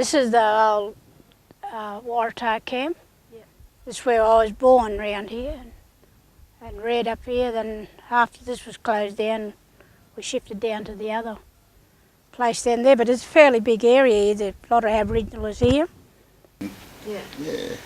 This is the old Waratah camp. Yeah. This is where I was born, round here, and reared up here. Then after this was closed down, we shifted down to the other place down there. But it's a fairly big area. There's a lot of Aboriginals here. Yeah.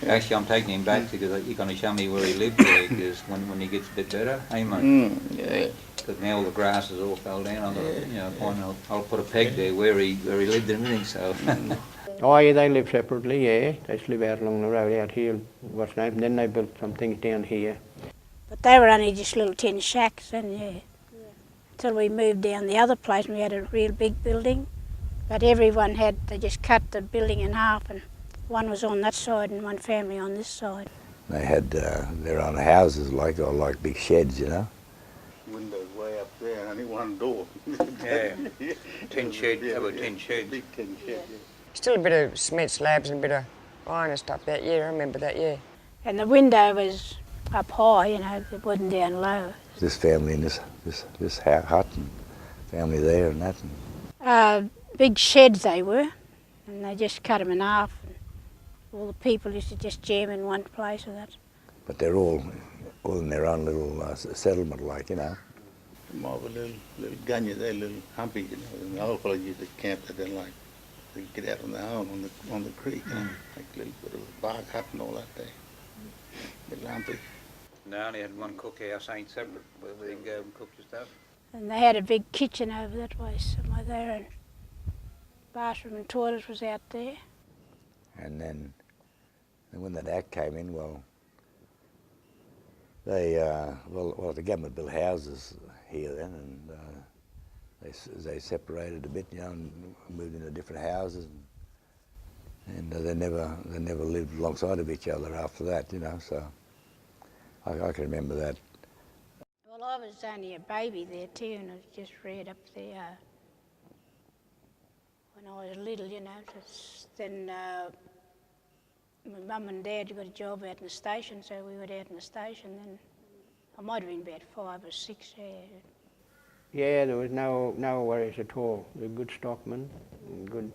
Actually, I'm taking him back because you're going to show me where he lived there, because when he gets a bit better, hey mate. Yeah. Because now all the grass has all fell down. I'm going to, I'll put a peg there where he lived and everything. So. Oh yeah, they live separately. Yeah, they used to live out along the road out here. What's name? Then they built some things down here. But they were only just little tin shacks, and until we moved down the other place, and we had a real big building. But everyone they just cut the building in half, and one was on that side and one family on this side. They had their own houses, like big sheds, you know. Windows way up there, and only one door. Yeah, tin shed, tin sheds. Big tin shed, yeah. Still a bit of cement slabs and a bit of iron and stuff that, yeah, I remember that, yeah. And the window was up high, you know, it wasn't down low. This family in this hut, and family there and that. Big sheds they were, and they just cut them in half. And all the people used to just jam in one place with that. But they're all in their own little settlement, like, you know. More of a little gunya there, little humpy, you know. And the old fellows used to camp there, like, to get out on their own on the creek, you know, like a little bit of a bark hut and all that there. Little humpy. No, only had one cookhouse, ain't separate, where we didn't go and cook your stuff. And they had a big kitchen over that way, somewhere there, and bathroom and toilet was out there. And then when that Act came in, well, they the government built houses here then, and they separated a bit, you know, and moved into different houses, and they never lived alongside of each other after that, you know. So I can remember that. Well, I was only a baby there too, and I was just reared up there when I was little, you know. Then my mum and dad got a job out in the station, so we were out in the station. Then I might have been about 5 or 6 there. Yeah, there was no worries at all. They were good stockmen, and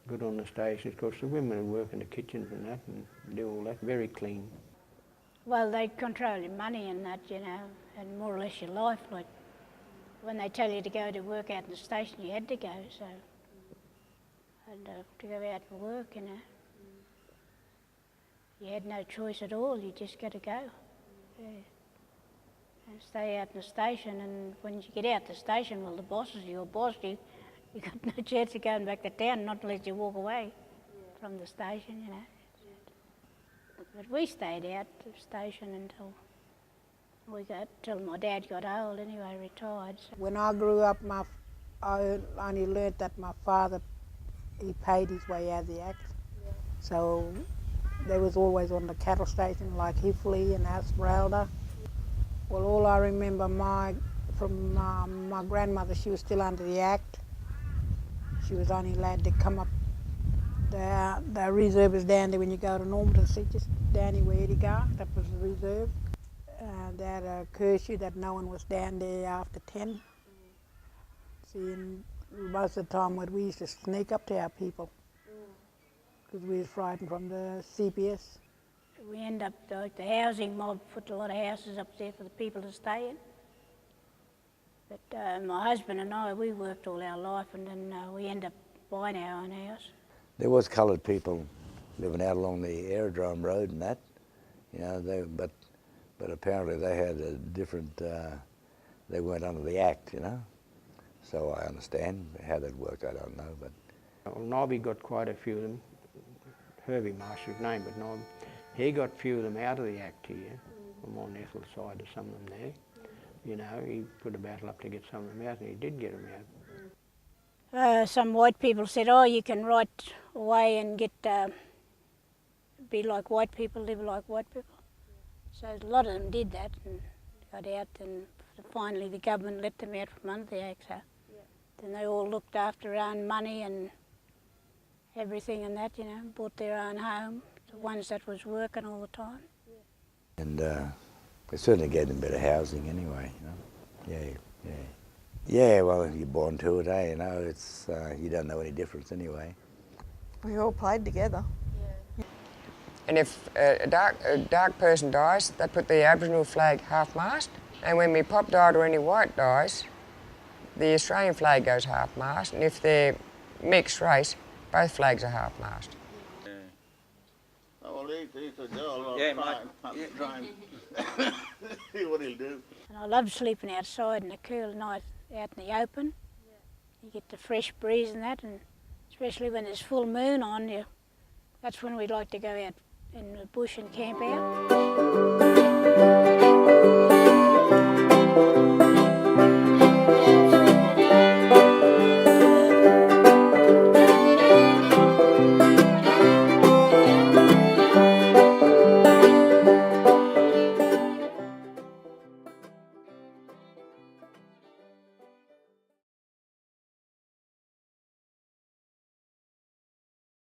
good on the stations. Of course, the women would work in the kitchens and that, and do all that, very clean. Well, they control your money and that, you know, and more or less your life. Like, when they tell you to go to work out in the station, you had to go, so. And to go out and work, you know. You had no choice at all, you just got to go. Yeah. And stay out in the station, and when you get out the station, well, the boss is your boss. You got no chance of going back to town, not unless you walk away from the station, you know. But we stayed out the station until my dad got old anyway, retired. So. When I grew up, I only learnt that my father, he paid his way out of the Act. Yeah. So they was always on the cattle station like Hifley and Waratah. Well, all I remember from my grandmother, she was still under the Act. She was only allowed to come up. The reserve is down there when you go to Normanton, see, just down here where Eddie go, that was the reserve. They had a curfew that no one was down there after 10. See, and most of the time we used to sneak up to our people because we was frightened from the CPS. We end up, like the housing mob put a lot of houses up there for the people to stay in. But my husband and I, we worked all our life, and then we end up buying our own house. There was coloured people living out along the aerodrome road and that, you know. But apparently they had a different. They weren't under the Act, you know. So I understand how that worked. I don't know, but. Well, Nobby got quite a few of them. Herbie Marshall's name, but Nobby. He got a few of them out of the Act here, from on Ethel side of some of them there. You know, he put a battle up to get some of them out, and he did get them out. Some white people said, oh, you can write away and get, be like white people, live like white people. So a lot of them did that and got out, and finally the government let them out from under the Act. So then they all looked after their own money and everything and that, you know, bought their own home, the ones that was working all the time. And it certainly gave them better housing anyway, you know. Yeah. Yeah, well, you're born to it, eh? You know, it's you don't know any difference anyway. We all played together. And if a dark person dies, they put the Aboriginal flag half-mast. And when my pop died or any white dies, the Australian flag goes half-mast. And if they're mixed race, both flags are half-mast. Oh, well, he's a girl. Yeah, Try and see what he'll do. And I love sleeping outside in a cool night out in the open. You get the fresh breeze and that, and especially when there's full moon on you, that's when we like to go out in the bush and camp out.